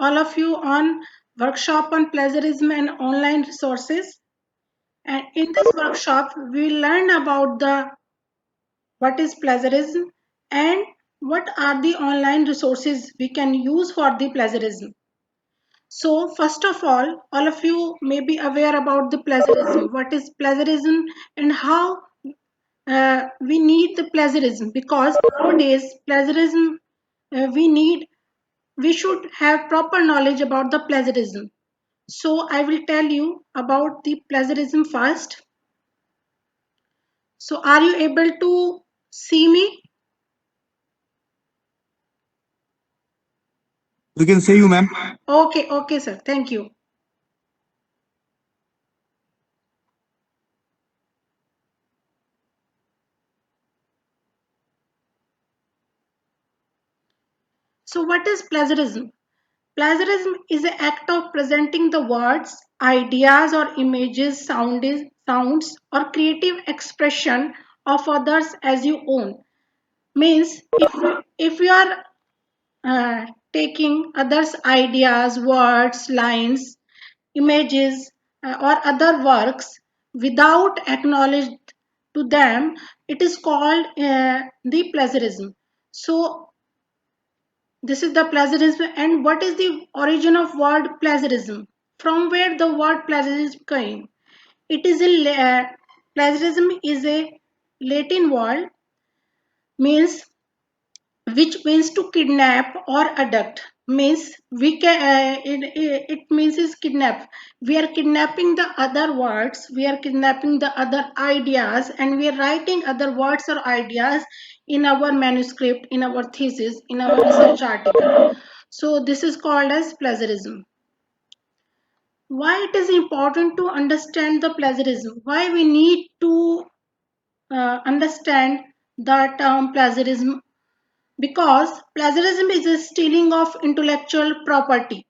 all of you on workshop on plagiarism and online resources. And in this workshop, we learn about the what is plagiarism and what are the online resources we can use for the plagiarism. So first of all of you may be aware about the plagiarism. What is plagiarism and how we need the plagiarism, because nowadays plagiarism we should have proper knowledge about the plagiarism. So I will tell you about the plagiarism first. So are you able to see me? We can say you, ma'am. Okay, sir. Thank you. So what is plagiarism? Plagiarism is the act of presenting the words, ideas or images, sounds or creative expression of others as your own. Means if you are taking others' ideas, words, lines, images, or other works without acknowledged to them, it is called the plagiarism. So this is the plagiarism. And what is the origin of word plagiarism? From where the word plagiarism came? It is plagiarism is a Latin word, means which means to kidnap or abduct. Means we can it means is kidnap. We are kidnapping the other words, we are kidnapping the other ideas, and we are writing other words or ideas in our manuscript, in our thesis, in our research article. So this is called as plagiarism. Why it is important to understand the plagiarism? Why we need to understand the term plagiarism? Because plagiarism is a stealing of intellectual property.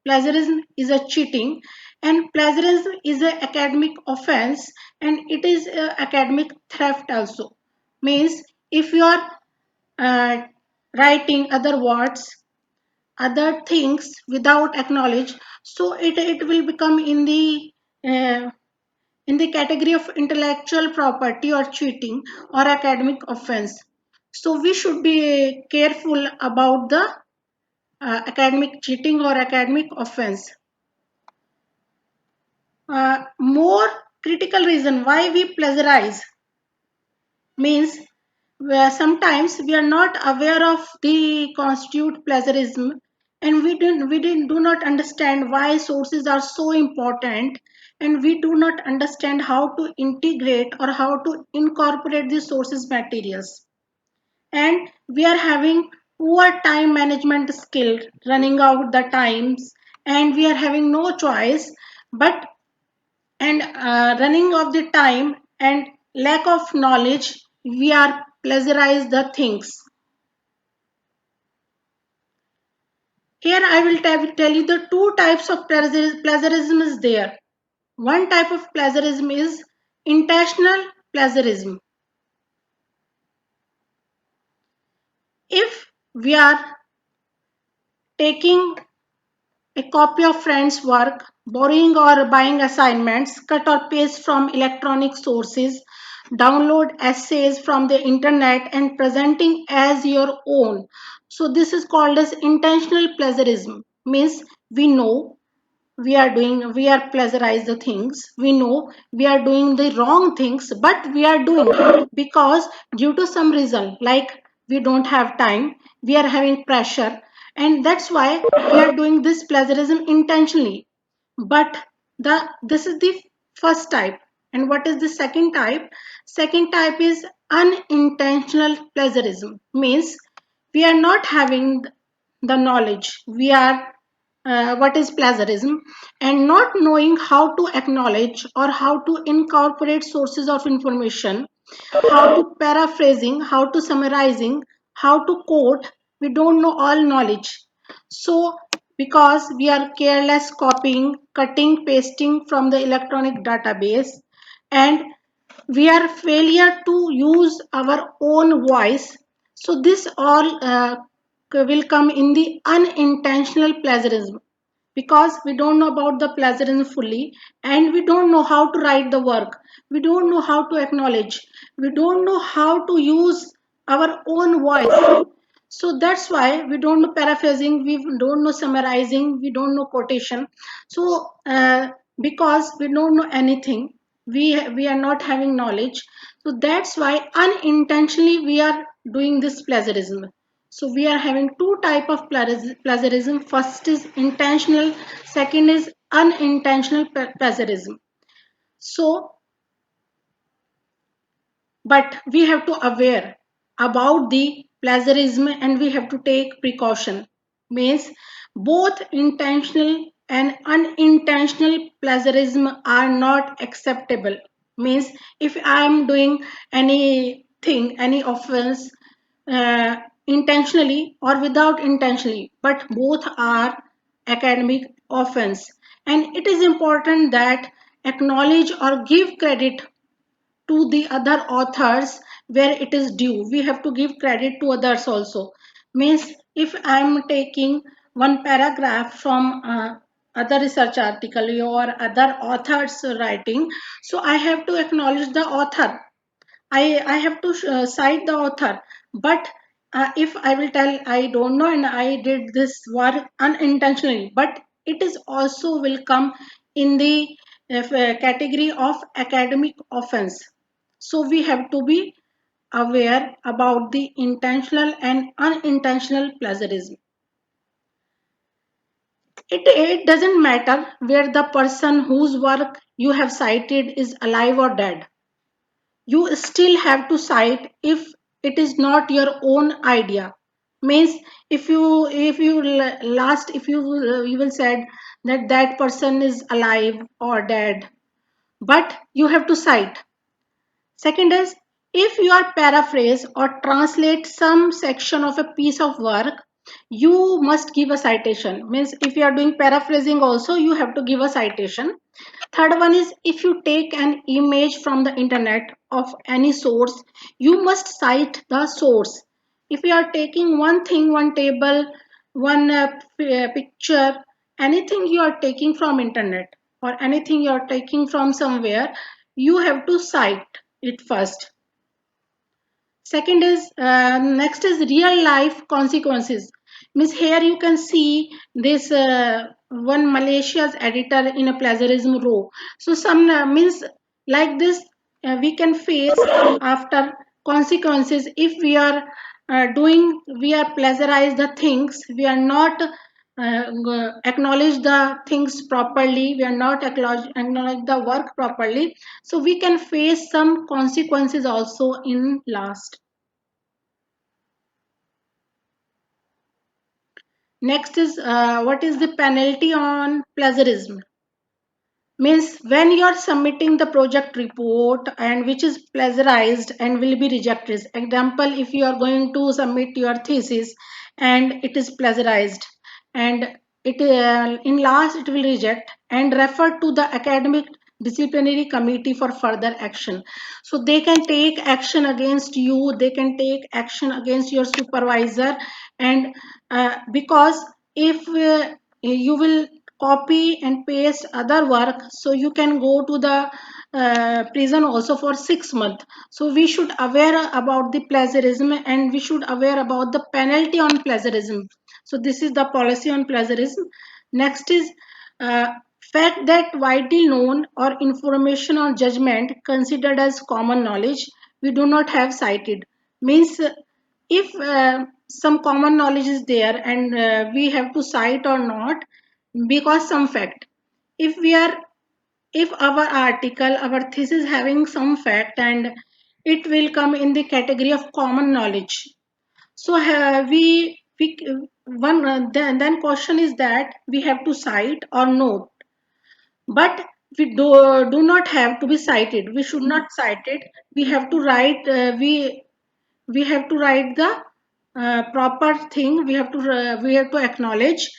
Plagiarism is a cheating, and plagiarism is an academic offense, and it is academic theft also. Means if you are uh, writing other words, other things without acknowledge, so it will become uh, in the category of intellectual property or cheating or academic offense. So we should be careful about the academic cheating or academic offense. More critical reason why we plagiarize means where sometimes we are not aware of the constitute plagiarism, and do not understand why sources are so important, and we do not understand how to integrate or how to incorporate the sources materials, and we are having poor time management skill, running out the times, and we are having no choice but and running of the time and lack of knowledge, we are plagiarize the things. Here I will tell you the two types of plagiarism is there. One type of plagiarism is intentional plagiarism. If we are taking a copy of friend's work, borrowing or buying assignments, cut or paste from electronic sources, download essays from the internet and presenting as your own. So this is called as intentional plagiarism. Means we know we are plagiarize the things. We know we are doing the wrong things, but we are doing it because due to some reason, like we don't have time, we are having pressure, and that's why we are doing this plagiarism intentionally. But this is the first type. And what is the second type? Second type is unintentional plagiarism. Means we are not having the knowledge, we are what is plagiarism, and not knowing how to acknowledge or how to incorporate sources of information, how to paraphrasing, how to summarizing, how to quote. We don't know all knowledge. So because we are careless copying, cutting, pasting from the electronic database, and we are failure to use our own voice. So this all will come in the unintentional plagiarism, because we don't know about the plagiarism fully, and we don't know how to write the work, we don't know how to acknowledge, we don't know how to use our own voice. So that's why we don't know paraphrasing, we don't know summarizing, we don't know quotation. So because we don't know anything, we are not having knowledge. So that's why unintentionally we are doing this plagiarism. So we are having two type of plagiarism. First is intentional, second is unintentional plagiarism. So but we have to aware about the plagiarism, and we have to take precaution. Means both intentional and unintentional plagiarism are not acceptable. Means if I am doing anything, any offense, uh, intentionally or without intentionally, but both are academic offense, and it is important that acknowledge or give credit to the other authors where it is due. We have to give credit to others also. Means if I'm taking one paragraph from other research article or other authors writing, so I have to acknowledge the author. I have to cite the author. But if I will tell I don't know and I did this work unintentionally, but it is also will come in the category of academic offense. So we have to be aware about the intentional and unintentional plagiarism. It doesn't matter where the person whose work you have cited is alive or dead. You still have to cite if it is not your own idea. Means if you will said that that person is alive or dead, but you have to cite. Second is, if you are paraphrase or translate some section of a piece of work, you must give a citation. Means if you are doing paraphrasing also, you have to give a citation. Third one is, if you take an image from the internet of any source, you must cite the source. If you are taking one thing, one table, one picture, anything you are taking from internet or anything you are taking from somewhere, you have to cite it first. Second is next is real life consequences. Means here you can see this one Malaysia's editor in a plagiarism row. So some means like this we can face after consequences if we are doing, we are plagiarize the things, we are not acknowledge the things properly, we are not acknowledge the work properly, so we can face some consequences also in last. Next is what is the penalty on plagiarism? Means when you are submitting the project report and which is plagiarized and will be rejected. Example, if you are going to submit your thesis and it is plagiarized, and it in last it will reject and refer to the academic disciplinary committee for further action. So they can take action against you, they can take action against your supervisor. And because if you will copy and paste other work, so you can go to the prison also for 6 months. So we should aware about the plagiarism, and we should aware about the penalty on plagiarism. So this is the policy on plagiarism. Next is uh, fact that widely known or information or judgment considered as common knowledge we do not have cited. Means if some common knowledge is there and we have to cite or not, because some fact, if we are, if our article, our thesis having some fact, and it will come in the category of common knowledge. So we one then question is that we have to cite or note. But we do not have to be cited, we should not cite it. We have to write we have to write the proper thing, we have to acknowledge.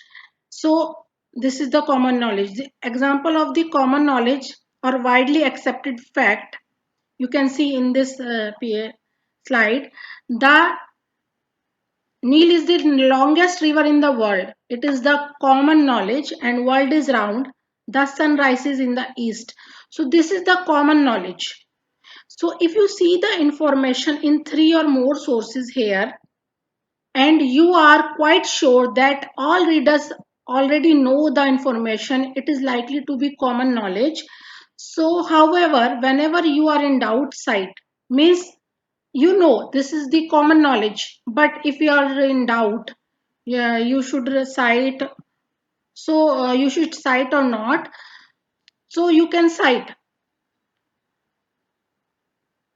So this is the common knowledge. The example of the common knowledge or widely accepted fact you can see in this slide. The Nile is the longest river in the world. It is the common knowledge, and world is round. The sun rises in the east. So this is the common knowledge. So if you see the information in three or more sources here, and you are quite sure that all readers already know the information, it is likely to be common knowledge. So however, whenever you are in doubt, cite. Means you know this is the common knowledge, but if you are in doubt, yeah, you should cite. So you should cite or not. So you can cite.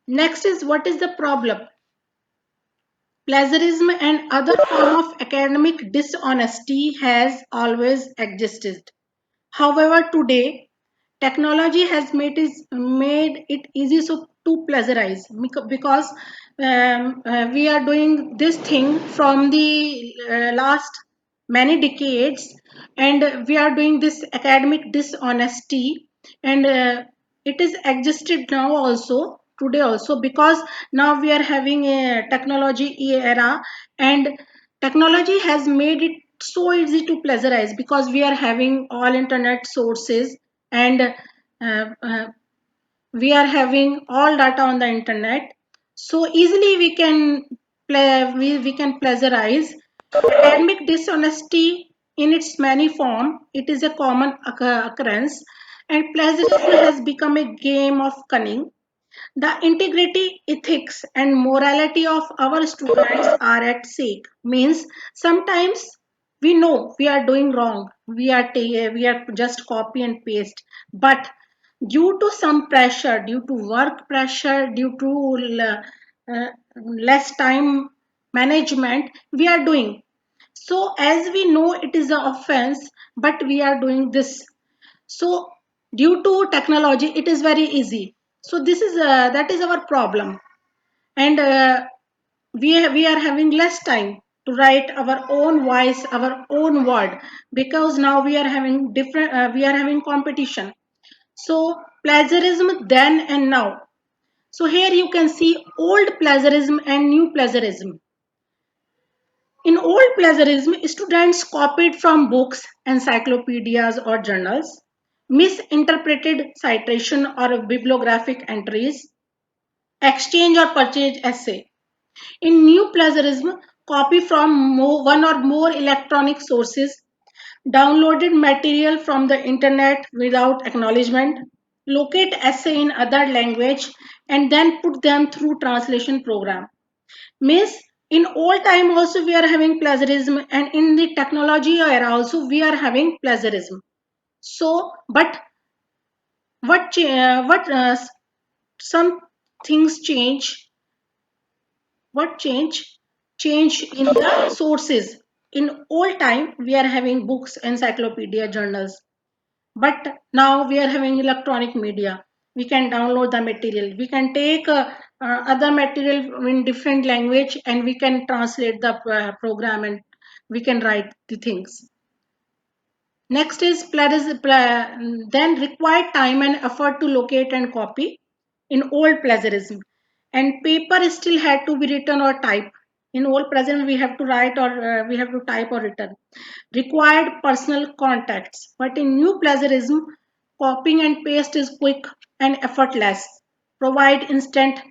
Next is, what is the problem? Plagiarism and other form of academic dishonesty has always existed. However, today technology has made it easy to plagiarize, because we are doing this thing from the last many decades, and we are doing this academic dishonesty, and it is existed now also, today also, because now we are having a technology era, and technology has made it so easy to plagiarize because we are having all internet sources, and we are having all data on the internet, so easily we can plagiarize. Academic dishonesty in its many form, it is a common occurrence, and plagiarism has become a game of cunning. The integrity, ethics, and morality of our students are at stake. Means sometimes we know we are doing wrong. We are just copy and paste. But due to some pressure, due to work pressure, due to less time management, we are doing. So as we know it is an offense, but we are doing this. So due to technology it is very easy. So this is that is our problem, and we are having less time to write our own voice, our own word, because now we are having different we are having competition. So plagiarism then and now. So here you can see old plagiarism and new plagiarism. In old plagiarism, students copied from books, encyclopedias, or journals, misinterpreted citation or bibliographic entries, exchange or purchase essay. In new plagiarism, copy from one or more electronic sources, downloaded material from the internet without acknowledgement, locate essay in other language, and then put them through translation program. Means in old time also we are having plagiarism, and in the technology era also we are having plagiarism. So but what some things change. What change in the sources. In old time we are having books, encyclopedia, journals, but now we are having electronic media. We can download the material, we can take other material in different language, and we can translate the program, and we can write the things. Next is then required time and effort to locate and copy in old plagiarism. And paper still had to be written or type. In old present, we have to write, or we have to type or written. Required personal contacts. But in new plagiarism, copying and paste is quick and effortless. Provide instant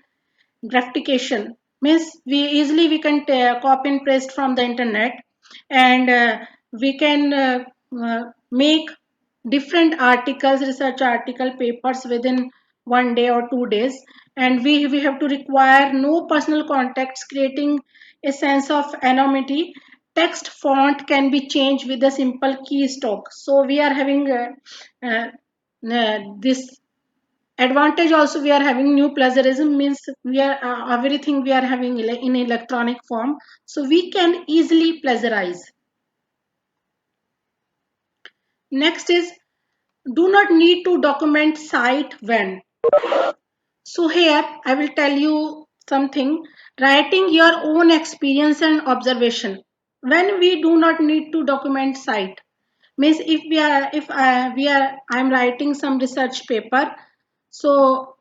gratification. Means we can copy and paste from the internet, and we can make different articles, research article, papers within 1 day or 2 days, and we have to require no personal contacts, creating a sense of anonymity. Text font can be changed with a simple keystroke. So we are having uh, this advantage also. We are having new plagiarism, means we are everything we are having in electronic form, so we can easily plagiarize. Next is, do not need to document site when. So here I will tell you something. Writing your own experience and observation, when we do not need to document site, means if we are I'm writing some research paper. So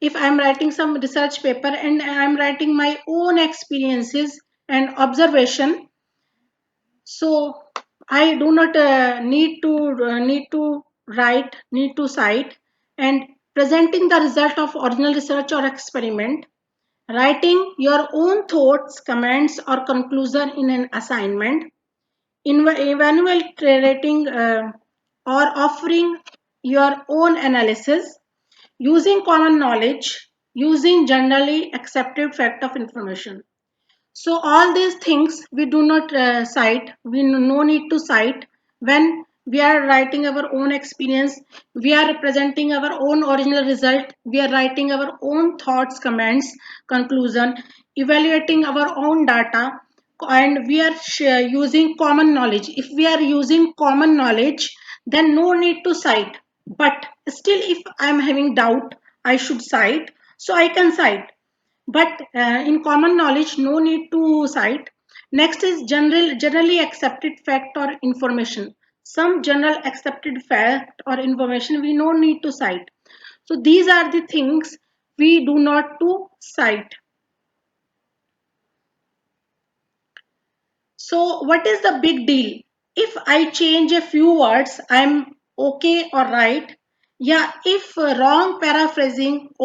if I'm writing some research paper and I'm writing my own experiences and observation, so I do not need to cite, and presenting the result of original research or experiment, writing your own thoughts, comments, or conclusion in an assignment, evaluating or offering your own analysis, using common knowledge, using generally accepted fact of information. So all these things we do not cite. We no need to cite when we are writing our own experience. We are representing our own original result. We are writing our own thoughts, comments, conclusion, evaluating our own data, and we are using common knowledge. If we are using common knowledge, then no need to cite. But still, if I am having doubt, I should cite. So I can cite, but in common knowledge no need to cite. Next is generally accepted fact or information. Some general accepted fact or information we no need to cite. So these are the things we do not to cite. So what is the big deal if I change a few words? I'm okay or right? Yeah, if wrong paraphrasing